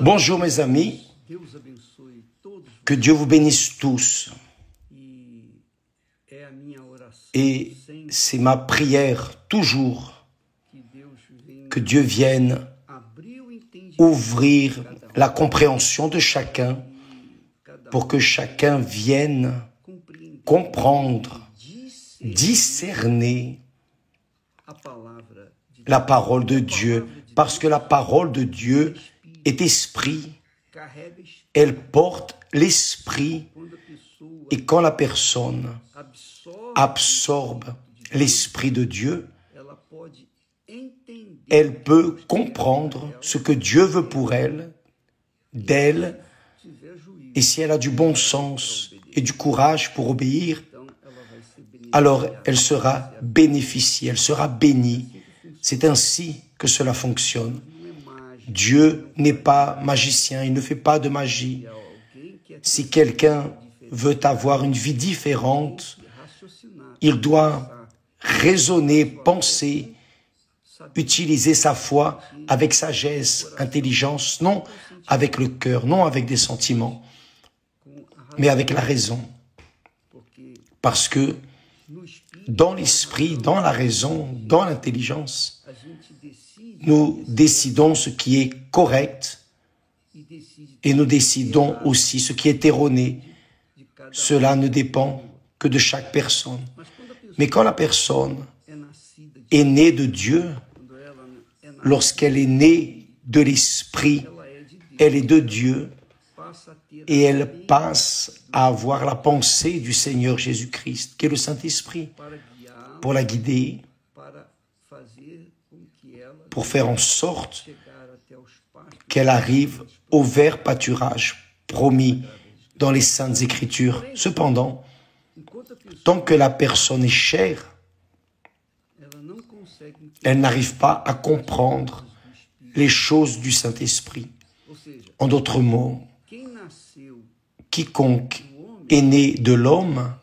Bonjour mes amis, que Dieu vous bénisse tous. Et c'est ma prière toujours que Dieu vienne ouvrir la compréhension de chacun pour que chacun vienne comprendre, discerner la parole de Dieu, parce que la parole de Dieu est esprit, elle porte l'esprit, et quand la personne absorbe l'esprit de Dieu, elle peut comprendre ce que Dieu veut pour elle, d'elle, et si elle a du bon sens et du courage pour obéir, alors elle sera bénéficiée, elle sera bénie. C'est ainsi que cela fonctionne. Dieu n'est pas magicien, il ne fait pas de magie. Si quelqu'un veut avoir une vie différente, il doit raisonner, penser, utiliser sa foi avec sagesse, intelligence, non avec le cœur, non avec des sentiments, mais avec la raison. Parce que dans l'esprit, dans la raison, dans l'intelligence, nous décidons ce qui est correct et nous décidons aussi ce qui est erroné. Cela ne dépend que de chaque personne. Mais quand la personne est née de Dieu, lorsqu'elle est née de l'Esprit, elle est de Dieu et elle passe à avoir la pensée du Seigneur Jésus-Christ, qui est le Saint-Esprit, pour la guider, pour faire en sorte qu'elle arrive au vert pâturage promis dans les Saintes Écritures. Cependant, tant que la personne est chère, elle n'arrive pas à comprendre les choses du Saint-Esprit. En d'autres mots, quiconque est né de l'homme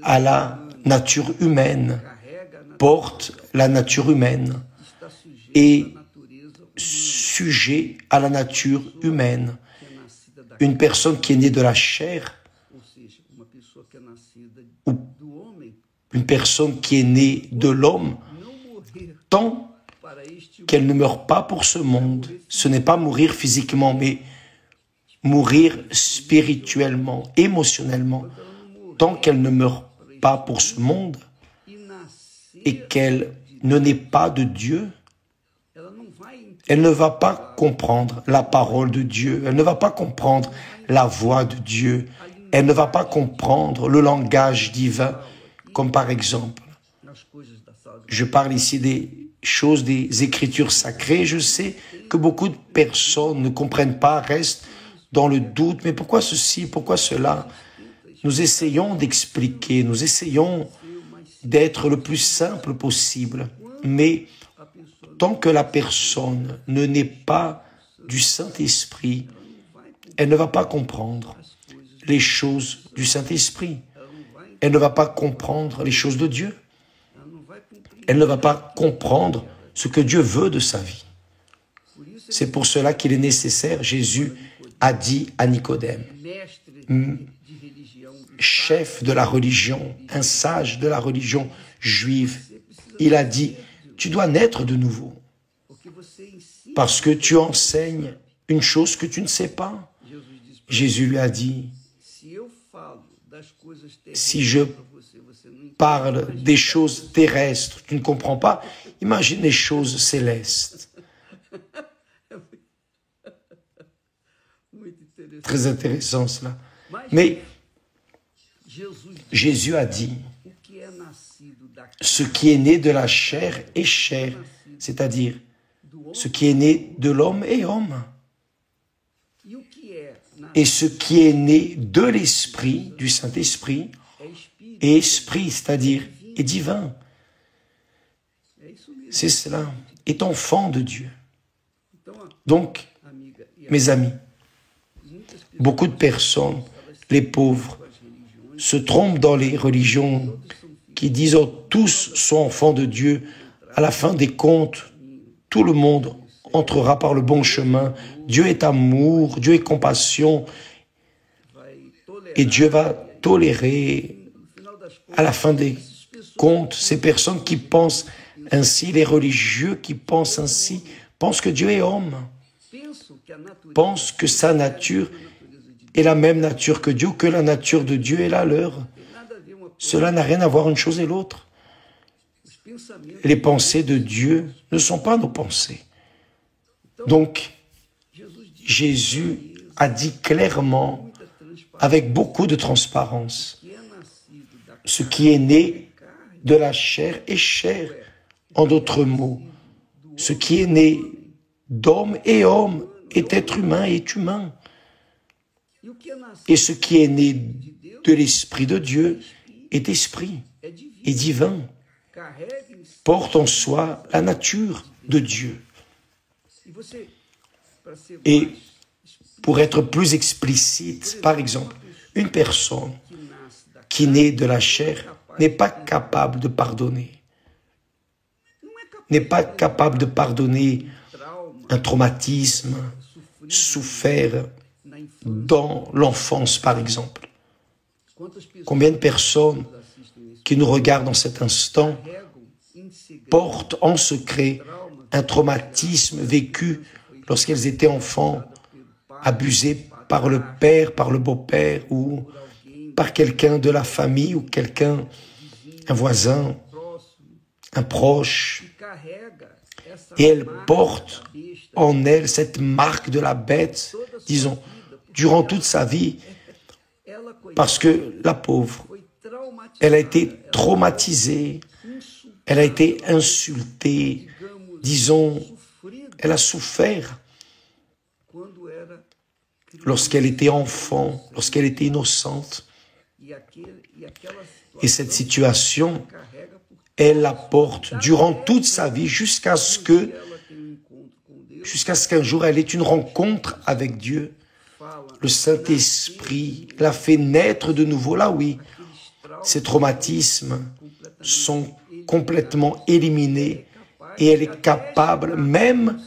a la nature humaine, porte la nature humaine, est sujet à la nature humaine. Une personne qui est née de la chair, ou une personne qui est née de l'homme, tant qu'elle ne meurt pas pour ce monde, ce n'est pas mourir physiquement, mais mourir spirituellement, émotionnellement, tant qu'elle ne meurt pas pour ce monde et qu'elle ne naît pas de Dieu, elle ne va pas comprendre la parole de Dieu, elle ne va pas comprendre la voix de Dieu, elle ne va pas comprendre le langage divin, comme par exemple, je parle ici des choses des Écritures sacrées, je sais que beaucoup de personnes ne comprennent pas, restent dans le doute, mais pourquoi ceci, pourquoi cela? Nous essayons d'expliquer, nous essayons d'être le plus simple possible, mais tant que la personne ne naît pas du Saint-Esprit, elle ne va pas comprendre les choses du Saint-Esprit. Elle ne va pas comprendre les choses de Dieu. Elle ne va pas comprendre ce que Dieu veut de sa vie. C'est pour cela qu'il est nécessaire, Jésus a dit à Nicodème, chef de la religion, un sage de la religion juive, il a dit, tu dois naître de nouveau, parce que tu enseignes une chose que tu ne sais pas. Jésus lui a dit, si je parle des choses terrestres, tu ne comprends pas, imagine les choses célestes. Très intéressant cela. Mais Jésus a dit, ce qui est né de la chair est chair, c'est-à-dire ce qui est né de l'homme est homme. Et ce qui est né de l'esprit, du Saint-Esprit, est esprit, c'est-à-dire est divin. C'est cela, est enfant de Dieu. Donc, mes amis, beaucoup de personnes, les pauvres, se trompent dans les religions qui disent oh, tous sont enfants de Dieu. À la fin des comptes, tout le monde entrera par le bon chemin. Dieu est amour, Dieu est compassion, et Dieu va tolérer, à la fin des comptes, ces personnes qui pensent ainsi, les religieux qui pensent ainsi, pensent que Dieu est homme, pensent que sa nature est la même nature que Dieu, que la nature de Dieu est la leur. Cela n'a rien à voir une chose et l'autre. Les pensées de Dieu ne sont pas nos pensées. Donc, Jésus a dit clairement, avec beaucoup de transparence, ce qui est né de la chair est chair. En d'autres mots, ce qui est né d'homme est homme, est être humain est humain. Et ce qui est né de l'Esprit de Dieu est esprit, est divin, porte en soi la nature de Dieu. Et pour être plus explicite, par exemple, une personne qui naît de la chair n'est pas capable de pardonner. N'est pas capable de pardonner un traumatisme souffert dans l'enfance, par exemple. Combien de personnes qui nous regardent en cet instant portent en secret un traumatisme vécu lorsqu'elles étaient enfants, abusées par le père, par le beau-père ou par quelqu'un de la famille ou quelqu'un, un voisin, un proche, et elle porte en elle cette marque de la bête, disons, durant toute sa vie, parce que la pauvre, elle a été traumatisée, elle a été insultée, disons, elle a souffert lorsqu'elle était enfant, lorsqu'elle était innocente. Et cette situation, elle la porte durant toute sa vie jusqu'à ce qu'un jour elle ait une rencontre avec Dieu. Le Saint-Esprit l'a fait naître de nouveau. Là, oui, ces traumatismes sont complètement éliminés et elle est capable même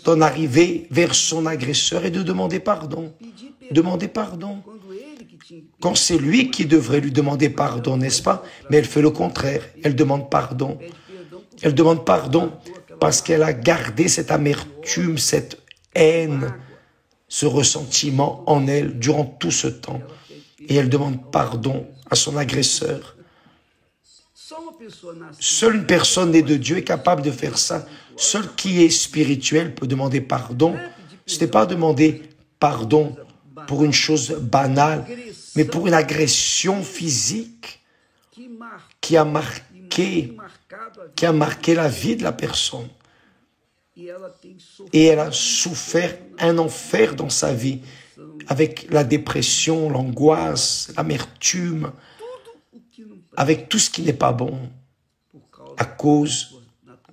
d'en arriver vers son agresseur et de demander pardon. Demander pardon. Quand c'est lui qui devrait lui demander pardon, n'est-ce pas? Mais elle fait le contraire. Elle demande pardon. Elle demande pardon parce qu'elle a gardé cette amertume, cette haine, ce ressentiment en elle durant tout ce temps. Et elle demande pardon à son agresseur. Seule une personne née de Dieu est capable de faire ça. Seul qui est spirituel peut demander pardon. Ce n'est pas demander pardon pour une chose banale, mais pour une agression physique qui a marqué la vie de la personne. Et elle a souffert un enfer dans sa vie, avec la dépression, l'angoisse, l'amertume, avec tout ce qui n'est pas bon, à cause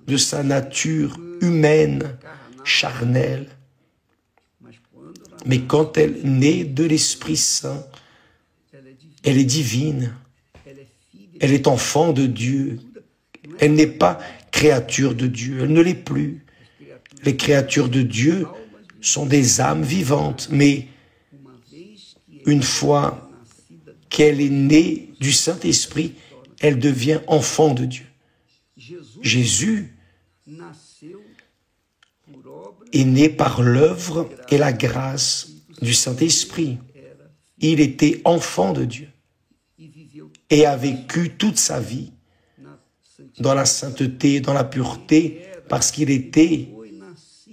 de sa nature humaine, charnelle. Mais quand elle naît de l'Esprit Saint, elle est divine, elle est enfant de Dieu, elle n'est pas créature de Dieu, elle ne l'est plus. Les créatures de Dieu sont des âmes vivantes, mais une fois qu'elle est née du Saint-Esprit, elle devient enfant de Dieu. Jésus est né par l'œuvre et la grâce du Saint-Esprit. Il était enfant de Dieu et a vécu toute sa vie dans la sainteté, dans la pureté, parce qu'il était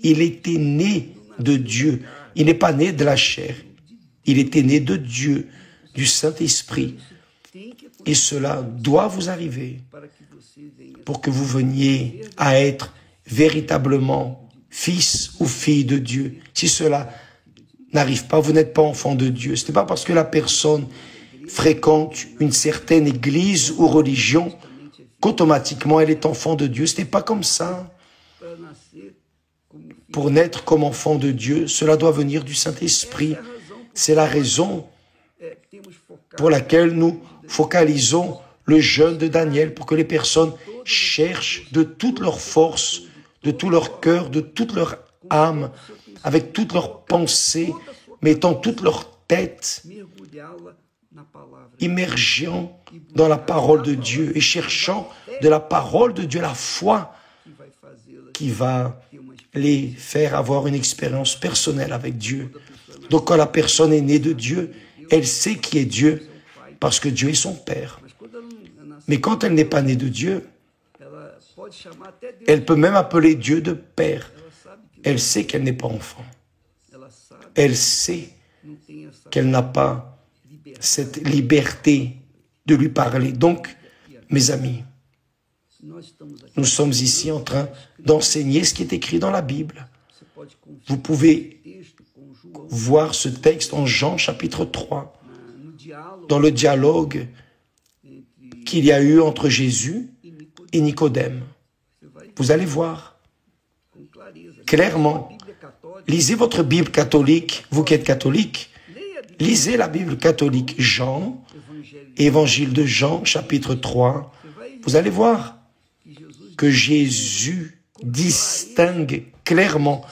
né de Dieu. Il n'est pas né de la chair. Il était né de Dieu, du Saint-Esprit. Et cela doit vous arriver pour que vous veniez à être véritablement fils ou fille de Dieu. Si cela n'arrive pas, vous n'êtes pas enfant de Dieu. Ce n'est pas parce que la personne fréquente une certaine église ou religion qu'automatiquement elle est enfant de Dieu. Ce n'est pas comme ça. Pour naître comme enfant de Dieu, cela doit venir du Saint-Esprit. C'est la raison pour laquelle nous focalisons le jeûne de Daniel, pour que les personnes cherchent de toute leur force, de tout leur cœur, de toute leur âme, avec toutes leurs pensées, mettant toute leur tête, immergeant dans la parole de Dieu et cherchant de la parole de Dieu la foi qui va les faire avoir une expérience personnelle avec Dieu. Donc quand la personne est née de Dieu, elle sait qui est Dieu parce que Dieu est son Père. Mais quand elle n'est pas née de Dieu, elle peut même appeler Dieu de Père. Elle sait qu'elle n'est pas enfant. Elle sait qu'elle n'a pas cette liberté de lui parler. Donc, mes amis, nous sommes ici en train d'enseigner ce qui est écrit dans la Bible. Vous pouvez voir ce texte en Jean chapitre 3, dans le dialogue qu'il y a eu entre Jésus et Nicodème. Vous allez voir clairement. Lisez votre Bible catholique, vous qui êtes catholique, lisez la Bible catholique, Jean, Évangile de Jean, chapitre 3. Vous allez voir que Jésus distingue clairement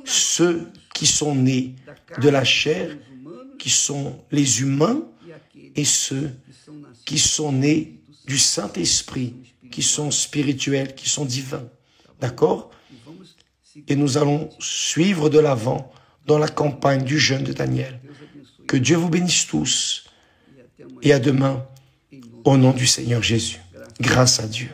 ceux qui sont nés de la chair, qui sont les humains, et ceux qui sont nés du Saint-Esprit, qui sont spirituels, qui sont divins. D'accord? Et nous allons suivre de l'avant dans la campagne du jeûne de Daniel. Que Dieu vous bénisse tous et à demain au nom du Seigneur Jésus. Grâce à Dieu.